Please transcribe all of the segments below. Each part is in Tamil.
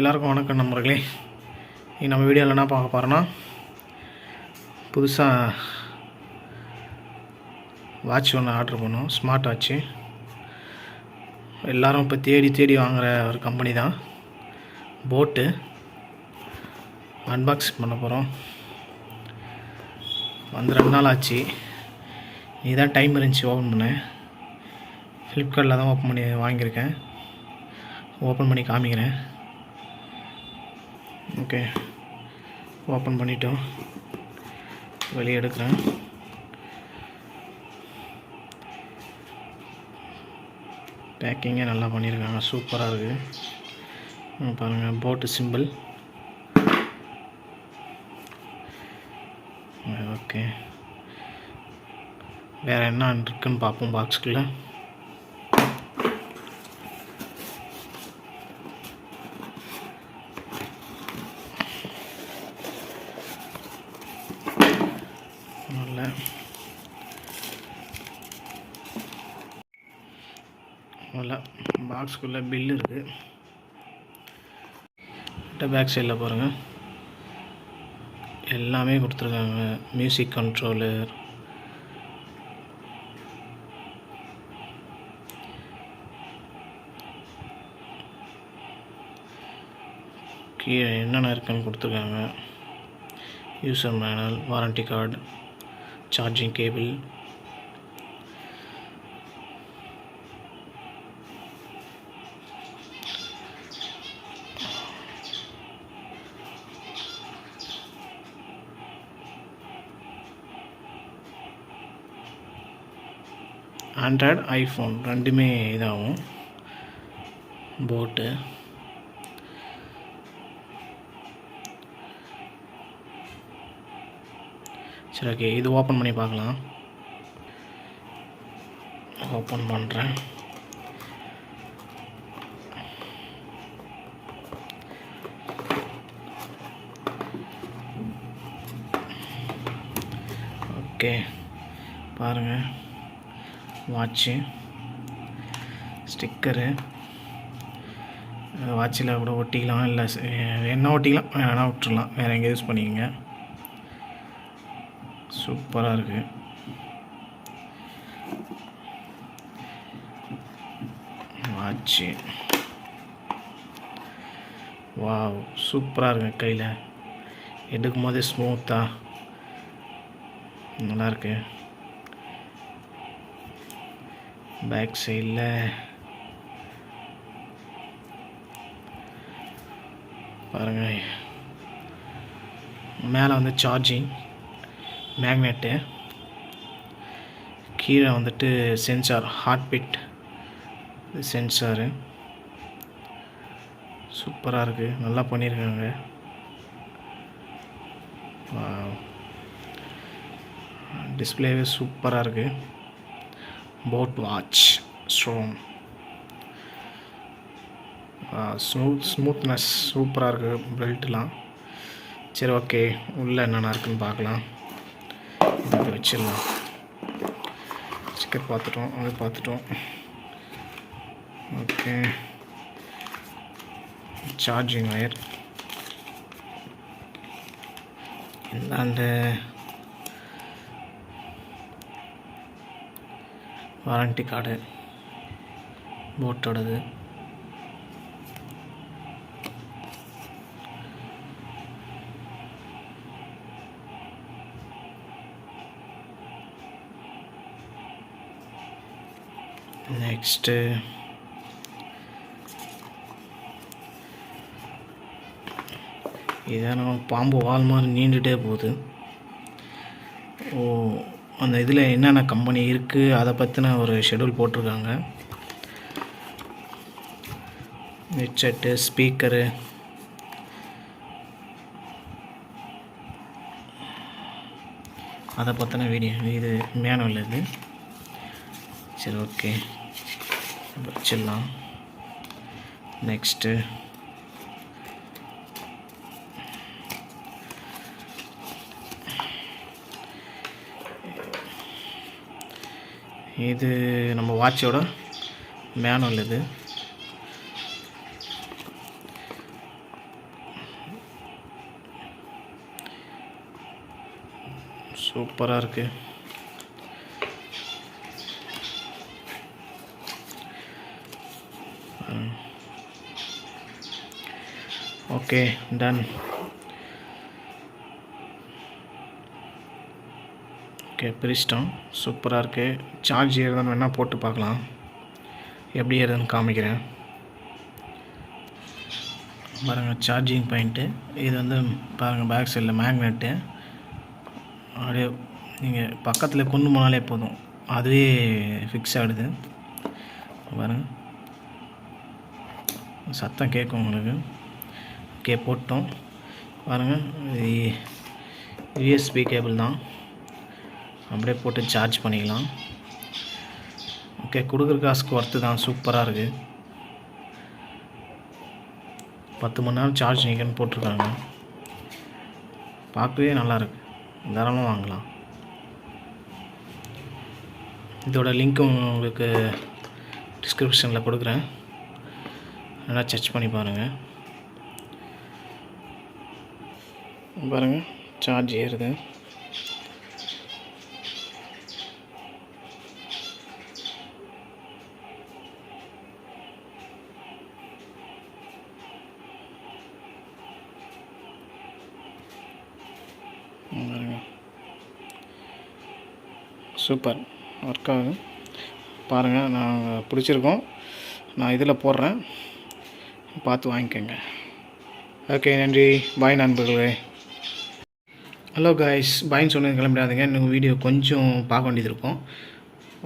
எல்லாருக்கும் வணக்கம் நண்பர்களே. நம்ம வீடியோவில் என்ன பார்க்க போகிறோன்னா, புதுசாக வாட்ச் ஒன்று ஆர்டர் பண்ணோம். Smart watch. எல்லோரும் இப்போ தேடி வாங்குகிற ஒரு கம்பெனி தான் boAt. அன்பாக்ஸ் பண்ண போகிறோம். வந்து 2 நாள் ஆச்சு. இதுதான் டைம் இருந்துச்சு ஓப்பன் பண்ணேன். ஃப்ளிப்கார்ட்டில் தான் ஓப்பன் பண்ணி வாங்கியிருக்கேன். ஓப்பன் பண்ணி காமிக்கிறேன். ஓகே, ஓப்பன் பண்ணிட்டோம். வெளியே எடுக்கிறேன். பேக்கிங்கே நல்லா பண்ணியிருக்காங்க, சூப்பராக இருக்குது. பாருங்கள், boAt சிம்பிள். ஓகே, வேறு என்ன இருக்குன்னு பார்ப்போம் பாக்ஸுக்குள்ளே. நல்லா பாக்ஸுக்குள்ளே பில் இருக்குது. பேக் சைடில் பாருங்கள், எல்லாமே கொடுத்துருக்காங்க. மியூசிக் கண்ட்ரோலர், கீழே என்னென்ன இருக்குன்னு கொடுத்துருக்காங்க. User manual, warranty card, charging cable, Android, iPhone ரெண்டுமே இதாகும். boAt. சரி, ஓகே, இது ஓப்பன் பண்ணி பார்க்கலாம். ஓப்பன் பண்ணுறேன். ஓகே, பாருங்கள், வாட்ச்சு, ஸ்டிக்கரு. வாட்சில் கூட ஒட்டிக்கலாம், இல்லை என்ன ஒட்டிக்கலாம், வேணால் விட்டுடலாம், வேறு எங்கே யூஸ் பண்ணிக்கோங்க. சூப்பராக இருக்குது. வாட்ச்சு, வாவ், சூப்பராக இருக்குது. கையில் எடுக்கும் போதே ஸ்மூத்தாக நல்லாயிருக்கு. பேக் சைடில் பாருங்கள், மேலே வந்து சார்ஜிங் மேக்னெட்டு, கீழே வந்துட்டு சென்சார், ஹார்ட் பீட் சென்சாரு. சூப்பராக இருக்குது, நல்லா பண்ணியிருக்காங்க. டிஸ்பிளேவே சூப்பராக இருக்குது. boAt வாட்ச் ஸ்ட்ராங், ஸ்மூத்னஸ் சூப்பராக இருக்குது. பெல்ட்லாம் சரி, ஓகே, உள்ளே என்னென்ன இருக்குன்னு பார்க்கலாம். இதை வச்சிடலாம். ஸ்டிக்கர் பார்த்துட்டோம், அது பார்த்துட்டோம். ஓகே, சார்ஜிங் ஒயர், அந்த வாரண்டி கார்டு boAtோடது. நெக்ஸ்ட்டு இதை நம்ம பாம்பு வால் மாதிரி நீண்டுகிட்டே போகுது. அந்த இதில் என்னென்ன கம்பெனி இருக்குது அதை பற்றின ஒரு ஷெடியூல் போட்டிருக்காங்க. ஹெட்செட்டு, ஸ்பீக்கரு, அதை பற்றின வீடியோ. இது மேனுவல் இது. சரி, ஓகே, வச்சிடலாம். நெக்ஸ்ட்டு இது நம்ம வாட்சோட மேனுவல். இது சூப்பராக இருக்குது. Okay, done. ஓகே, பிரிச்சிட்டோம். சூப்பராக இருக்குது. சார்ஜ் ஏறுதான்னு வேணால் போட்டு பார்க்கலாம். எப்படி ஏறுதுன்னு காமிக்கிறேன் பாருங்கள். சார்ஜிங் பாயிண்ட்டு இது வந்து பாருங்கள், பேக் சைடில் மேக்னெட்டு. அப்படியே நீங்கள் பக்கத்தில் கொண்டு போனாலே போதும், அதுவே ஃபிக்ஸ் ஆகிடுது. பாருங்கள், சத்தம் கேட்கும் உங்களுக்கு. ஓகே, போட்டோம். பாருங்கள், இது யூஎஸ்பி கேபிள் தான். அப்படியே போட்டு சார்ஜ் பண்ணிக்கலாம். ஓகே, கொடுக்குற காசுக்கு ஒர்த்து தான். சூப்பராக இருக்குது. 10 மணி நேரம் சார்ஜ் நிற்கன்னு போட்டிருக்காங்க. பார்க்கவே நல்லாயிருக்கு. தாராளமாக வாங்கலாம். இதோட லிங்க் உங்களுக்கு டிஸ்கிரிப்ஷனில் கொடுக்குறேன், நல்லா செக் பண்ணி பாருங்கள். பாருங்கள், சார்ஜ் ஏறுது. சூப்பர் ஒர்க் ஆகுது. பாருங்கள், நான் பிடிச்சிருக்கோம். நான் இதில் போடுறேன், பார்த்து வாங்கிக்கோங்க. ஓகே, நன்றி. பாய் நண்பர்களே. ஹலோ காய்ஸ், பாயின்னு சொன்னது கிளம்பிடாதுங்க. இன்னும் வீடியோ கொஞ்சம் பார்க்க வேண்டியது இருக்கும்.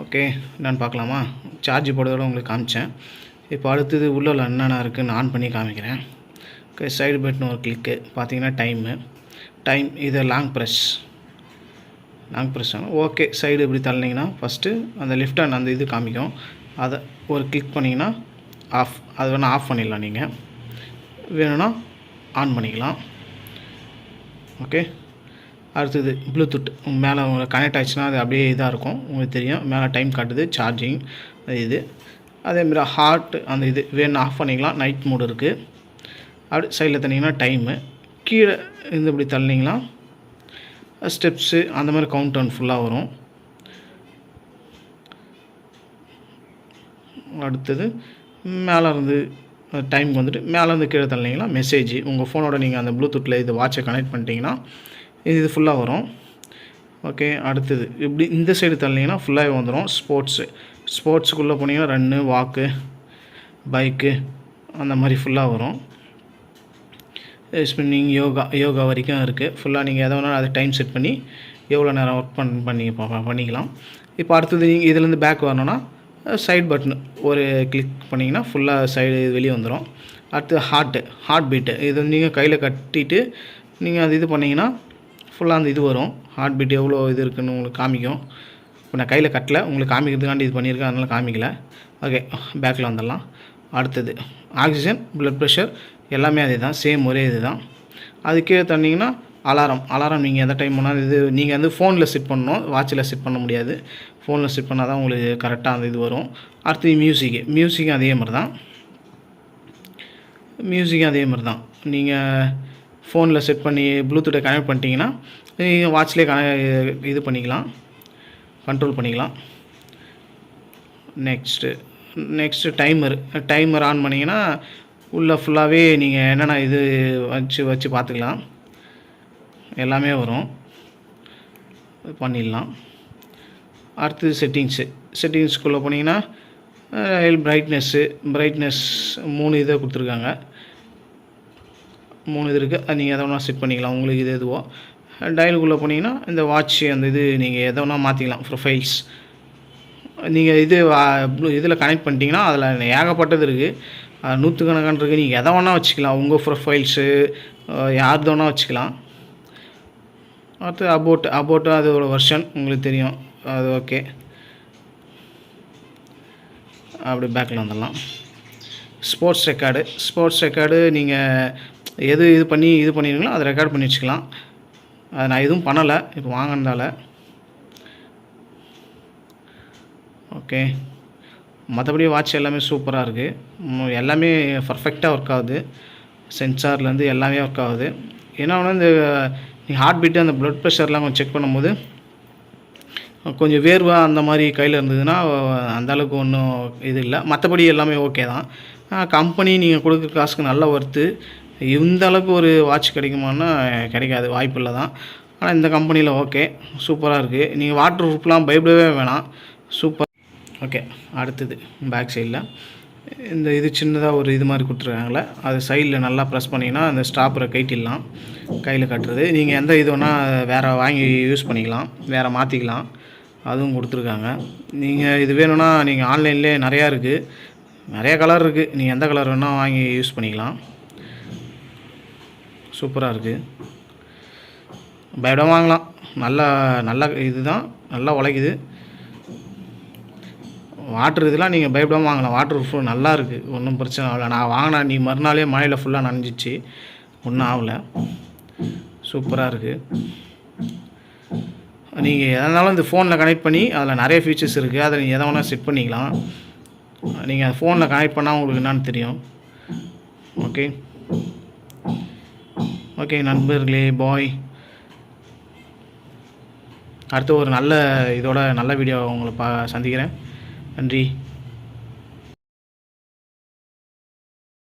ஓகே, நான் பார்க்கலாமா? சார்ஜ் போடுறதோட உங்களுக்கு காமிச்சேன். இப்போ அடுத்தது உள்ள என்னென்ன இருக்குதுன்னு ஆன் பண்ணி காமிக்கிறேன். ஓகே, சைடு பட்டன் ஒரு கிளிக்கு. பார்த்தீங்கன்னா டைம் இது லாங் ப்ரெஸ் ஆகும். ஓகே, சைடு இப்படி தள்ளினீங்கன்னா ஃபஸ்ட்டு அந்த லெஃப்ட் ஹேண்ட் அந்த இது காமிக்கும். அதை ஒரு கிளிக் பண்ணிங்கன்னா ஆஃப். அது வேணால் ஆஃப் பண்ணிடலாம், நீங்கள் வேணும்னா ஆன் பண்ணிக்கலாம். ஓகே, அடுத்தது ப்ளூடூத் மேலே உங்களுக்கு கனெக்ட் ஆகிடுச்சுன்னா அது அப்படியே இதாக இருக்கும், உங்களுக்கு தெரியும். மேலே டைம் காட்டுது, சார்ஜிங் இது. அதேமாதிரி ஹார்ட் அந்த இது வேணும் ஆஃப் பண்ணிக்கலாம். நைட் மோடு இருக்குது. அப்படி சைடில் தள்ளிங்கன்னா டைமு. கீழே இருந்து இப்படி தள்ளினீங்கன்னா ஸ்டெப்ஸு அந்த மாதிரி கவுண்ட் டவுன் ஃபுல்லாக வரும். அடுத்தது மேலே இருந்து டைம் வந்துட்டு மேலேருந்து கீழே தள்ளினீங்கன்னா மெசேஜ். உங்கள் ஃபோனோட நீங்கள் அந்த ப்ளூடூத்தில் இது வாட்சை கனெக்ட் பண்ணிட்டீங்கன்னா இது ஃபுல்லாக வரும். ஓகே, அடுத்தது இப்படி இந்த சைடு தள்ளினீங்கன்னா ஃபுல்லாகவே வந்துடும். ஸ்போர்ட்ஸுக்குள்ளே போனீங்கன்னா ரன்னு, வாக்கு, பைக்கு அந்த மாதிரி ஃபுல்லாக வரும். ஸ்பின்னிங், யோகா வரைக்கும் இருக்குது. ஃபுல்லாக நீங்கள் எதை வேணாலும் அதை டைம் செட் பண்ணி எவ்வளோ நேரம் ஒர்க் பண்ணிக்கலாம். இப்போ அடுத்தது நீங்கள் இதுலேருந்து பேக் வரணுன்னா சைட் பட்டன் ஒரு கிளிக் பண்ணிங்கன்னா ஃபுல்லாக சைடு வெளியே வந்துடும். அடுத்து ஹார்ட் பீட்டு இது நீங்கள் கையில் கட்டிட்டு நீங்கள் அது இது பண்ணிங்கன்னா ஃபுல்லாக அந்த இது வரும். ஹார்ட் பீட் எவ்வளோ இது இருக்குதுன்னு உங்களுக்கு காமிக்கும். இப்போ நான் கையில் கட்டலை, உங்களுக்கு காமிக்கிறதுக்காண்டி இது பண்ணியிருக்கேன், அதனால் காமிக்கல. ஓகே, பேக்கில் வந்துடலாம். அடுத்தது ஆக்சிஜன், ப்ளட் ப்ரெஷர் எல்லாமே அதே தான், சேம் ஒரே இது தான். அது கீழே தந்தீங்கன்னா அலாரம் நீங்கள் எந்த டைம் பண்ணால் இது நீங்கள் வந்து ஃபோனில் செட் பண்ணணும், வாட்சில் செட் பண்ண முடியாது. ஃபோனில் செட் பண்ணால் தான் உங்களுக்கு கரெக்டாக அந்த இது வரும். அடுத்தது மியூசிக்கும் அதே மாதிரி தான். நீங்கள் ஃபோனில் செட் பண்ணி ப்ளூடூத்தை கனெக்ட் பண்ணிட்டீங்கன்னா நீங்கள் வாட்ச்லேயே இது பண்ணிக்கலாம், கண்ட்ரோல் பண்ணிக்கலாம். நெக்ஸ்ட்டு டைமர் ஆன் பண்ணிங்கன்னா உள்ளே ஃபுல்லாகவே நீங்கள் என்னென்ன இது வச்சு பார்த்துக்கலாம், எல்லாமே வரும், பண்ணிடலாம். அடுத்தது செட்டிங்ஸ்குள்ளே போனீங்கன்னா பிரைட்னஸ் 3 இதை கொடுத்துருக்காங்க. 3 இது இருக்குது. அது நீங்கள் எதை வேணால் செட் பண்ணிக்கலாம், உங்களுக்கு இது எதுவோ. டயலுக்குள்ளே போனீங்கன்னா இந்த வாட்ச் அந்த இது நீங்கள் எதை வேணால் மாற்றிக்கலாம். ப்ரொஃபைல்ஸ் நீங்கள் இதில் கனெக்ட் பண்ணிட்டீங்கன்னா அதில் ஏகப்பட்டது இருக்குது, நூற்றுக்கணக்கான இருக்குது. நீங்கள் எதை வேணால் வச்சுக்கலாம், உங்கள் ப்ரொஃபைல்ஸு யார் வேணால் வச்சுக்கலாம். அடுத்து அபோட்டு அதோட வெர்ஷன் உங்களுக்கு தெரியும், அது ஓகே. அப்படி பேக்கில் வந்துடலாம். ஸ்போர்ட்ஸ் ரெக்கார்டு நீங்கள் எது இது பண்ணிடுங்களோ அதை ரெக்கார்ட் பண்ணி வச்சுக்கலாம். அது நான் எதுவும் பண்ணலை இப்போ வாங்கினதால. ஓகே, மற்றபடி வாட்ச் எல்லாமே சூப்பராக இருக்குது. எல்லாமே பர்ஃபெக்டாக ஒர்க் ஆகுது. சென்சார்லேருந்து எல்லாமே ஒர்க் ஆகுது. ஏன்னா வந்து இந்த ஹார்ட் பீட்டு அந்த ப்ளட் ப்ரெஷர்லாம் கொஞ்சம் செக் பண்ணும்போது கொஞ்சம் வேர்வை அந்த மாதிரி கையில் இருந்ததுன்னா அந்தளவுக்கு ஒன்றும் இது இல்லை. மற்றபடி எல்லாமே ஓகே தான். கம்பெனி நீங்கள் கொடுக்குற காசுக்கு நல்ல ஒர்த்து. இந்த அளவுக்கு ஒரு வாட்ச் கிடைக்குமான்னா கிடைக்காது, வாய்ப்பில்லை தான். ஆனால் இந்த கம்பெனியில் ஓகே, சூப்பராக இருக்குது. நீங்கள் வாட்டர் ப்ரூஃப்லாம் பயப்படவே வேணாம், சூப்பர். ஓகே, அடுத்தது பேக் சைடில் இந்த இது சின்னதாக ஒரு இது மாதிரி கொடுத்துருக்காங்களே, அது சைடில் நல்லா ப்ரெஸ் பண்ணிங்கன்னா அந்த ஸ்டாப்பரை கைட்டிடலாம், கையில் கட்டுறது. நீங்கள் எந்த இது வேணால் வேறு வாங்கி யூஸ் பண்ணிக்கலாம், வேறு மாற்றிக்கலாம், அதுவும் கொடுத்துருக்காங்க. நீங்கள் இது வேணும்னா நீங்கள் ஆன்லைன்லேயே நிறையா இருக்குது, நிறைய கலர் இருக்குது, நீங்கள் எந்த கலர் வேணால் வாங்கி யூஸ் பண்ணிக்கலாம். சூப்பராக இருக்குது, பயப்பட வாங்கலாம். நல்ல இது தான், நல்லா உழைக்குது. வாட்ரு இதெல்லாம் நீங்கள் பயப்படாமல் வாங்கலாம். வாட்டர் ப்ரூஃப் நல்லா இருக்குது, ஒன்றும் பிரச்சனை ஆகலை. நான் வாங்கினா நீ மறுநாளே மழையில் ஃபுல்லாக நனைஞ்சிச்சு, ஒன்றும் ஆகலை. சூப்பராக இருக்குது. நீங்கள் எதனாலும் இந்த ஃபோனில் கனெக்ட் பண்ணி அதில் நிறைய ஃபீச்சர்ஸ் இருக்குது, அதை நீங்கள் எதை வேணால் செட் பண்ணிக்கலாம். நீங்கள் அது ஃபோனில் கனெக்ட் பண்ணால் உங்களுக்கு என்னன்னு தெரியும். ஓகே ஓகே நண்பர்களே, பாய். அடுத்து ஒரு நல்ல வீடியோ உங்களை சந்திக்கிறேன். நன்றி.